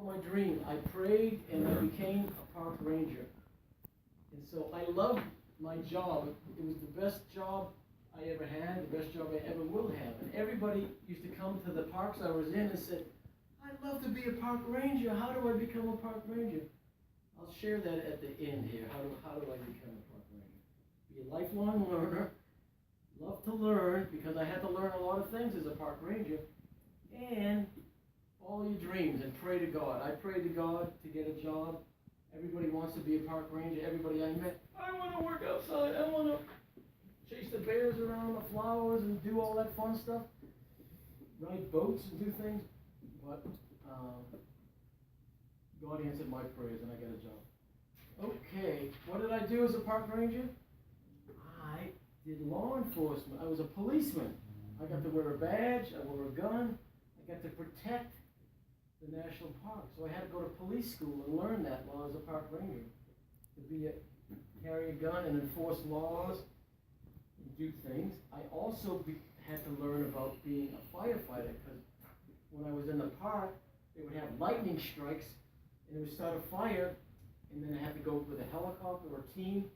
my dream. I prayed and I became a park ranger. And so I loved my job. It was the best job I ever had, the best job I ever will have. And everybody used to come to the parks I was in and said, I'd love to be a park ranger. How do I become a park ranger? I'll share that at the end here. How do I become a park ranger? Be a lifelong learner. Love to learn, because I had to learn a lot of things as a park ranger. And all your dreams, and pray to God. I prayed to God to get a job. Everybody wants to be a park ranger. Everybody I met, I want to work outside. I want to chase the bears around the flowers and do all that fun stuff. Ride boats and do things. But God answered my prayers and I got a job. Okay, what did I do as a park ranger? I did law enforcement. I was a policeman. I got to wear a badge. I wore a gun. I got to protect the national park. So I had to go to police school and learn that while I was a park ranger. To carry a gun and enforce laws and do things. I also had to learn about being a firefighter, because when I was in the park, they would have lightning strikes and it would start a fire, and then I had to go with a helicopter or a team,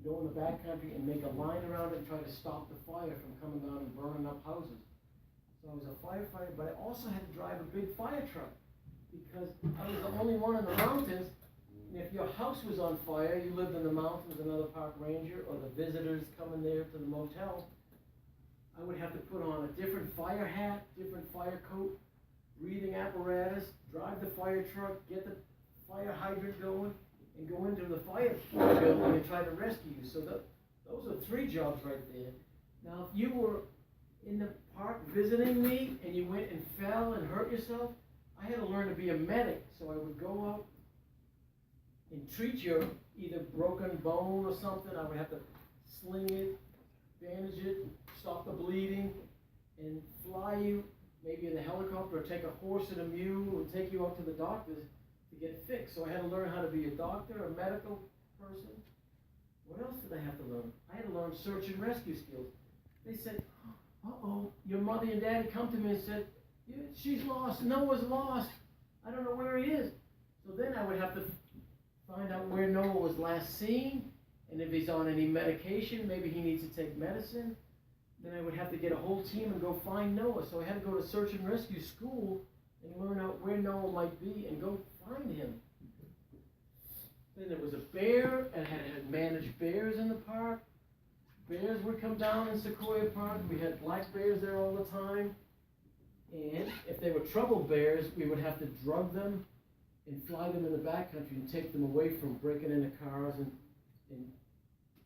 go in the backcountry and make a line around it and try to stop the fire from coming down and burning up houses. So I was a firefighter, but I also had to drive a big fire truck, because I was the only one in the mountains. And if your house was on fire, you lived in the mountains, another park ranger, or the visitors coming there to the motel, I would have to put on a different fire hat, different fire coat, breathing apparatus, drive the fire truck, get the fire hydrant going, and go into the fire building and try to rescue you. So those are 3 jobs right there. Now, if you were in the park visiting me and you went and fell and hurt yourself, I had to learn to be a medic. So I would go out and treat your either broken bone or something. I would have to sling it, bandage it, stop the bleeding, and fly you maybe in a helicopter, or take a horse and a mule and take you up to the doctors to get fixed. So I had to learn how to be a doctor, a medical person. What else did I have to learn? I had to learn search and rescue skills. They said, uh-oh, your mother and daddy come to me and said, she's lost, Noah's lost, I don't know where he is. So then I would have to find out where Noah was last seen, and if he's on any medication, maybe he needs to take medicine. Then I would have to get a whole team and go find Noah. So I had to go to search and rescue school and learn out where Noah might be and go find him. Then there was a bear, and I had to manage bears in the park. Bears would come down in Sequoia Park. We had black bears there all the time. And if they were trouble bears, we would have to drug them and fly them in the backcountry and take them away from breaking into cars and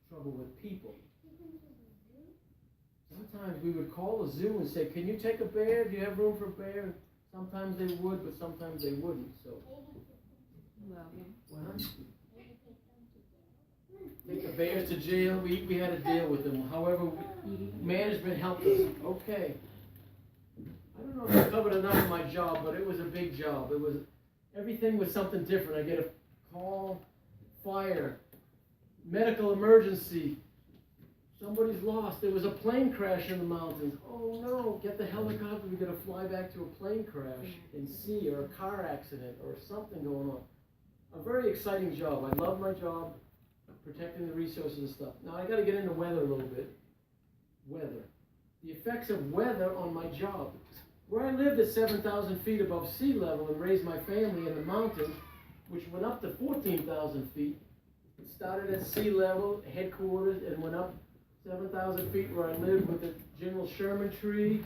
trouble with people. Sometimes we would call a zoo and say, can you take a bear? Do you have room for a bear? Sometimes they would, but sometimes they wouldn't. So, take the bears to jail. We had to deal with them. However, management helped us. Okay. I don't know if I covered enough of my job, but it was a big job. Everything was something different. I get a call, fire, medical emergency. Somebody's lost. There was a plane crash in the mountains. Oh no, get the helicopter. We got to fly back to a plane crash in sea, or a car accident, or something going on. A very exciting job. I love my job, protecting the resources and stuff. Now I got to get into weather a little bit. Weather. The effects of weather on my job. Where I lived at 7,000 feet above sea level and raised my family in the mountains, which went up to 14,000 feet. It started at sea level, headquarters, and went up 7,000 feet where I lived with the General Sherman tree.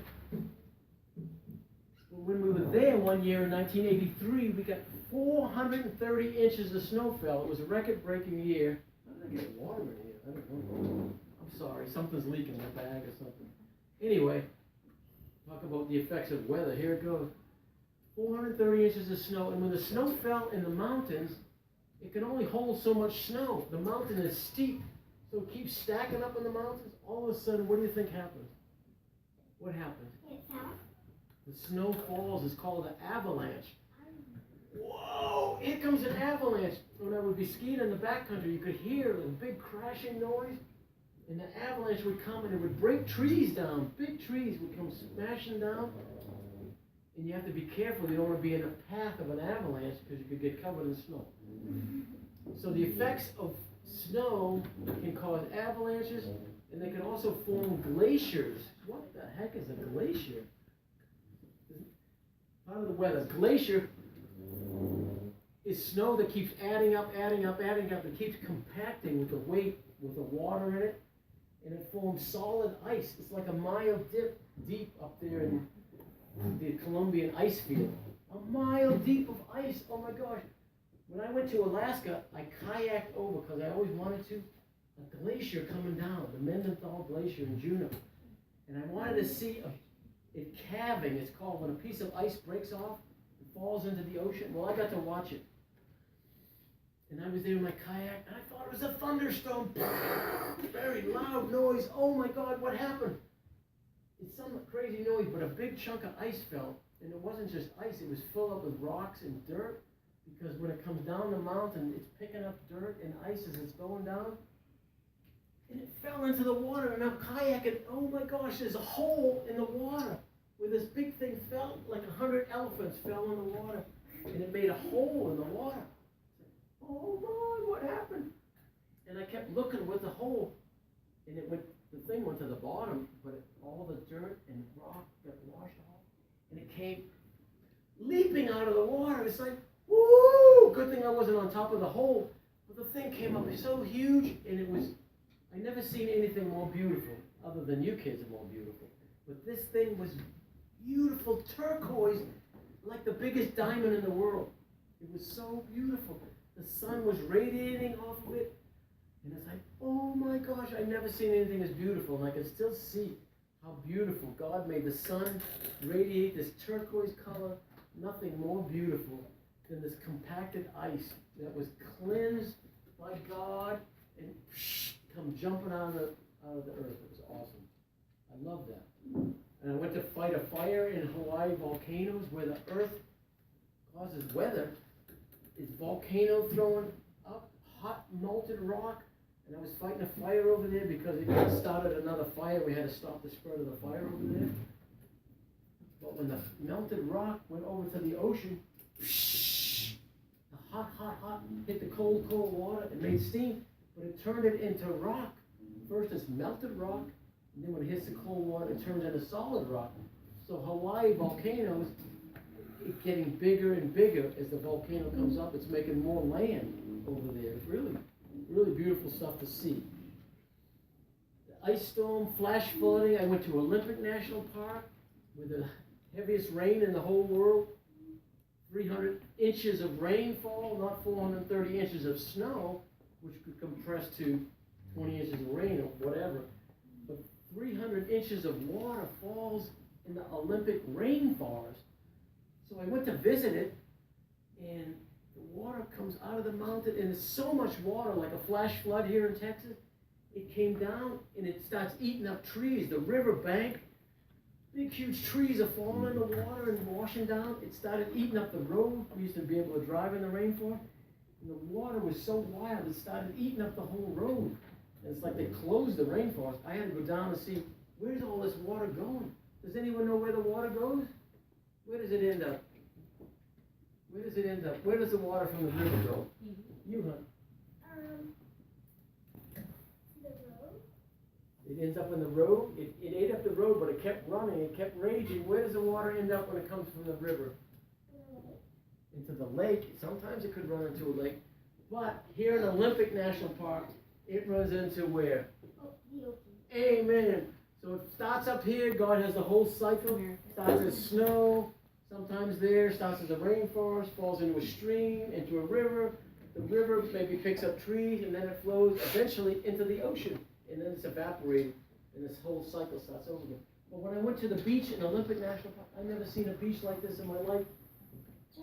When we were there one year in 1983, we got 430 inches of snow fell. It was a record-breaking year. How did I get water in here? I don't know. I'm sorry, something's leaking in the bag or something. Anyway, talk about the effects of weather. Here it goes. 430 inches of snow, and when the snow fell in the mountains, it can only hold so much snow. The mountain is steep. So it keeps stacking up in the mountains. All of a sudden, what do you think happens? What happens? The snow falls. It's called an avalanche. Whoa! Here comes an avalanche. When I would be skiing in the backcountry, you could hear a big crashing noise. And the avalanche would come and it would break trees down. Big trees would come smashing down. and you have to be careful. You don't want to be in the path of an avalanche because you could get covered in snow. So the effects of snow can cause avalanches, and they can also form glaciers. What the heck is a glacier? Part of the weather. Glacier is snow that keeps adding up. It keeps compacting with the weight, with the water in it, and it forms solid ice. It's like a mile deep up there in the Columbian ice field. A mile deep of ice. Oh my gosh. When I went to Alaska, I kayaked over because I always wanted to. A glacier coming down, the Mendenhall Glacier in Juneau. And I wanted to see it calving, it's called, when a piece of ice breaks off and falls into the ocean. Well, I got to watch it. And I was there in my kayak, and I thought it was a thunderstorm. Very loud noise. Oh my God, what happened? It's some crazy noise, but a big chunk of ice fell. And it wasn't just ice, it was filled up with rocks and dirt. Because when it comes down the mountain, it's picking up dirt and ice as it's going down. And it fell into the water, and I'm kayaking. Oh my gosh, there's a hole in the water where this big thing fell, like 100 elephants fell in the water, and it made a hole in the water. Oh my, what happened? And I kept looking with the hole, and the thing went to the bottom, but all the dirt and rock got washed off, and it came leaping out of the water. It's like, woo! Good thing I wasn't on top of the hole, but the thing came up so huge, and it was, I never seen anything more beautiful, other than you kids are more beautiful. But this thing was beautiful turquoise, like the biggest diamond in the world. It was so beautiful. The sun was radiating off of it, and it's like, oh my gosh, I've never seen anything as beautiful. And I can still see how beautiful God made the sun radiate this turquoise color. Nothing more beautiful than this compacted ice that was cleansed by God and come jumping out of the earth. It was awesome. I love that. And I went to fight a fire in Hawaii volcanoes where the earth causes weather. It's volcano throwing up hot molten rock. And I was fighting a fire over there because it got started another fire. We had to stop the spread of the fire over there. But when the melted rock went over to the ocean, the hot hit the cold water. It made steam, but it turned it into rock. First it's melted rock, and then when it hits the cold water, it turns into solid rock. So Hawaii volcanoes, it's getting bigger and bigger as the volcano comes up. It's making more land over there. It's really, really beautiful stuff to see. The ice storm, flash flooding. I went to Olympic National Park with the heaviest rain in the whole world. 300 inches of rainfall, not 430 inches of snow, which could compress to 20 inches of rain or whatever. But 300 inches of water falls in the Olympic rainforest. So I went to visit it, and the water comes out of the mountain, and there's so much water, like a flash flood here in Texas. It came down, and it starts eating up trees. The river bank, big, huge trees are falling in the water and washing down. It started eating up the road. We used to be able to drive in the rainforest. And the water was so wild, it started eating up the whole road. And it's like they closed the rainforest. I had to go down and see, where's all this water going? Does anyone know where the water goes? Where does it end up? Where does it end up? Where does the water from the river go? You, huh? The road. It ends up in the road. It ate up the road, but it kept running. It kept raging. Where does the water end up when it comes from the river? Into the lake. Sometimes it could run into a lake. But here in Olympic National Park, it runs into where? Oh, the ocean. Amen. So it starts up here. God has the whole cycle. Starts as snow. Sometimes there. Starts as a rainforest. Falls into a stream, into a river. The river maybe picks up trees, and then it flows eventually into the ocean. And then it's evaporated, and this whole cycle starts over again. But when I went to the beach in Olympic National Park, I've never seen a beach like this in my life.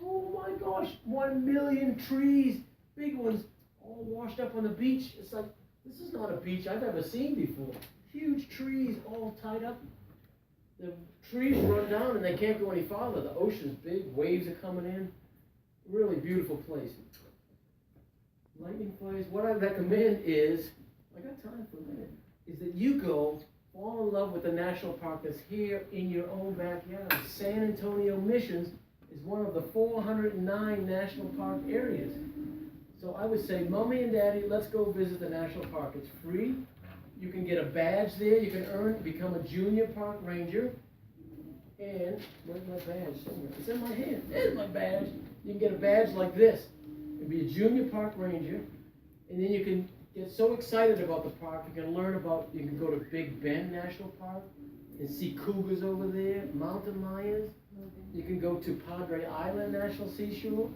Oh my gosh, 1 million trees, big ones, all washed up on the beach. It's like, this is not a beach I've ever seen before. Huge trees all tied up. The trees run down and they can't go any farther. The ocean's big, waves are coming in. Really beautiful place. Lightning flares. What I recommend is, I got time for a minute, is that you go Fall in love with the national park that's here in your own backyard. San Antonio Missions is one of the 409 national park areas. So I would say, Mommy and Daddy, let's go visit the national park. It's free. You can get a badge there. You can become a junior park ranger. And where's my badge? Somewhere. It's in my hand. There's my badge. You can get a badge like this and be a junior park ranger. And then you can get so excited about the park. You can learn about, you can go to Big Bend National Park and see cougars over there, mountain lions. You can go to Padre Island National Seashore.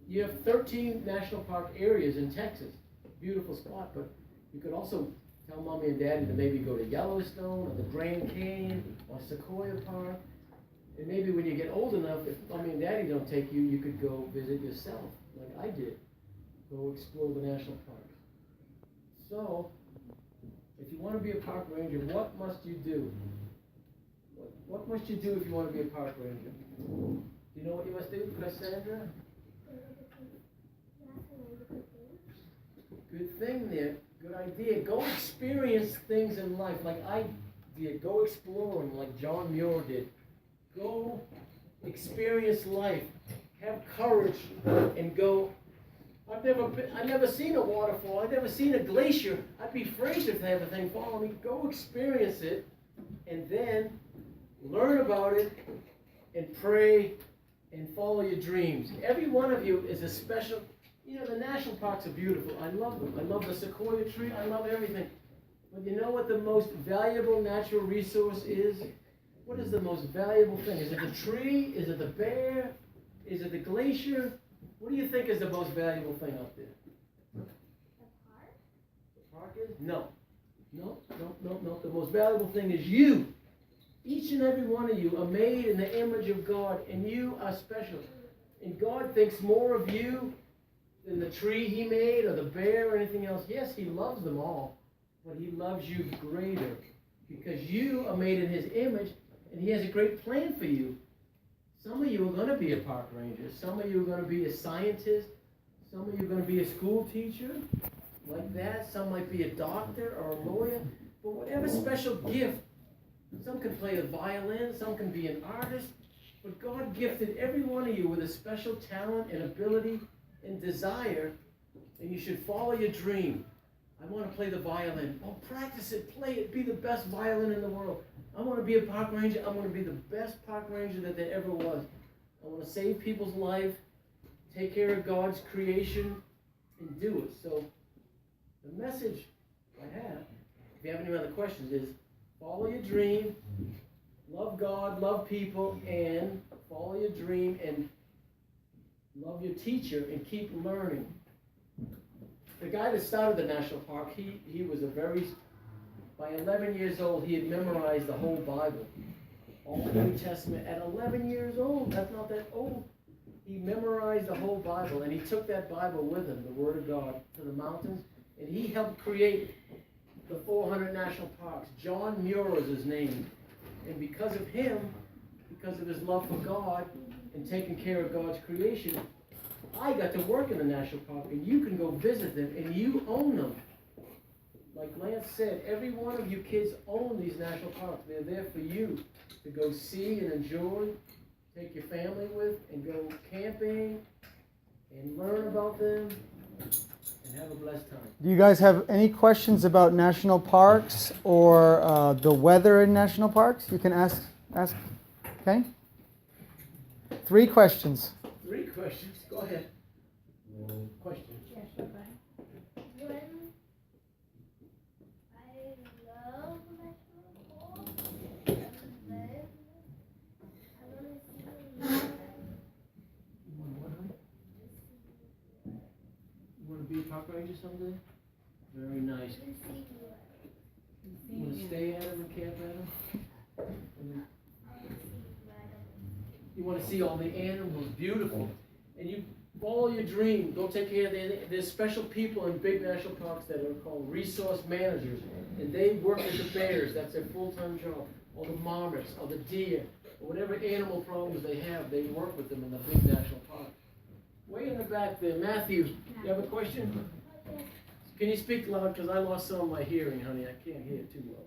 You have 13 national park areas in Texas. Beautiful spot, but you could also tell Mommy and Daddy to maybe go to Yellowstone or the Grand Canyon or Sequoia Park. And maybe when you get old enough, if Mommy and Daddy don't take you, you could go visit yourself, like I did. Go explore the national parks. So, if you want to be a park ranger, what must you do? What must you do if you want to be a park ranger? Do you know what you must do, Cassandra? Good thing there. Good idea. Go experience things in life like I did. Go exploring like John Muir did. Go experience life. Have courage and go. I've never seen a waterfall. I've never seen a glacier. I'd be afraid if they have a thing follow me. Go experience it and then learn about it and pray and follow your dreams. Every one of you is a special. You know, the national parks are beautiful. I love them. I love the sequoia tree. I love everything. But you know what the most valuable natural resource is? What is the most valuable thing? Is it the tree? Is it the bear? Is it the glacier? What do you think is the most valuable thing out there? The park? The park is? No. No. The most valuable thing is you. Each and every one of you are made in the image of God, and you are special. And God thinks more of you than the tree He made or the bear or anything else. Yes, He loves them all, but He loves you greater because you are made in His image, and He has a great plan for you. Some of you are going to be a park ranger. Some of you are going to be a scientist. Some of you are going to be a school teacher, like that. Some might be a doctor or a lawyer. But whatever special gift, some can play the violin, some can be an artist, but God gifted every one of you with a special talent and ability and desire, and you should follow your dream. I want to play the violin. Oh, practice it, play it, be the best violin in the world. I want to be a park ranger. I want to be the best park ranger that there ever was. I want to save people's life, take care of God's creation, and do it. So the message I have, if you have any other questions, is follow your dream, love God, love people, and follow your dream, and love your teacher, and keep learning. The guy that started the national park, he was by 11 years old, he had memorized the whole Bible, all the New Testament. At 11 years old, that's not that old. He memorized the whole Bible, and he took that Bible with him, the Word of God, to the mountains, and he helped create the 400 national parks. John Muir is his name. And because of him, because of his love for God and taking care of God's creation, I got to work in the national park, and you can go visit them, and you own them. Like Lance said, every one of you kids own these national parks. They're there for you to go see and enjoy, take your family with, and go camping and learn about them and have a blessed time. Do you guys have any questions about national parks or the weather in national parks? You can ask. Okay? 3 questions. 3 questions. Go ahead. Question. Yes, go ahead. Be a park ranger someday? Very nice. You want to stay at him and camp at him? You want to see all the animals, beautiful. And you follow your dream. Go take care of them. There's special people in big national parks that are called resource managers. And they work with the bears. That's their full-time job. Or the marmots, or the deer, or whatever animal problems they have, they work with them in the big national parks. Way in the back there. Matthew, you have a question? Can you speak loud? Because I lost some of my hearing, honey. I can't hear too well.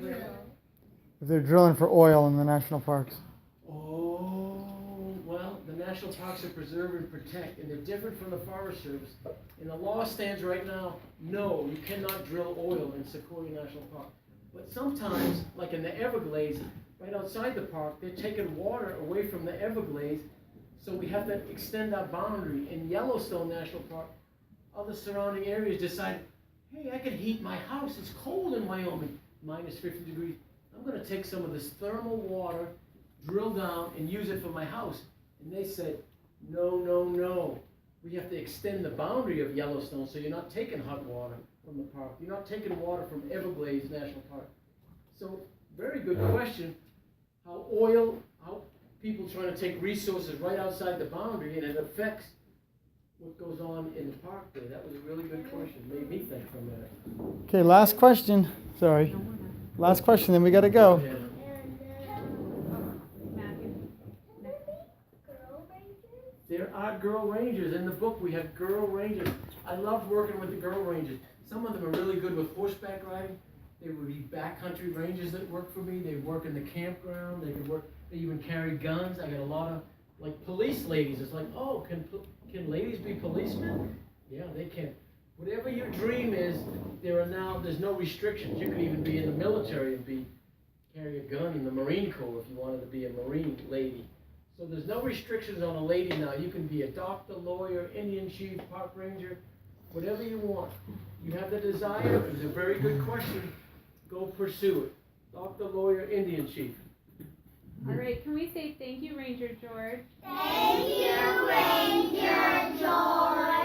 If they're drilling for oil in the national parks. Oh, well, the national parks are preserve and protect, and they're different from the Forest Service. And the law stands right now, no, you cannot drill oil in Sequoia National Park. But sometimes, like in the Everglades, right outside the park, they're taking water away from the Everglades, so we have to extend our boundary. In Yellowstone National Park, other surrounding areas decide, hey, I can heat my house, it's cold in Wyoming, minus 50 degrees. I'm gonna take some of this thermal water, drill down, and use it for my house. And they said, no, no, no. We have to extend the boundary of Yellowstone, so you're not taking hot water from the park. You're not taking water from Everglades National Park. So, very good question. How people trying to take resources right outside the boundary, and it affects what goes on in the park there. That was a really good question. Made me think for a minute. Okay, last question. Sorry. Last question, then we gotta go. Yeah. There are girl rangers. In the book, we have girl rangers. I love working with the girl rangers. Some of them are really good with horseback riding. They would be backcountry rangers that work for me. They work in the campground. They even carry guns. I got a lot of, like, police ladies. It's like, oh, can ladies be policemen? Yeah, they can. Whatever your dream is, there's no restrictions. You can even be in the military and carry a gun in the Marine Corps if you wanted to be a Marine lady. So there's no restrictions on a lady now. You can be a doctor, lawyer, Indian chief, park ranger, whatever you want. You have the desire. It was a very good question. Go pursue it. Doctor, lawyer, Indian chief. All right, can we say thank you, Ranger George? Thank you, Ranger George.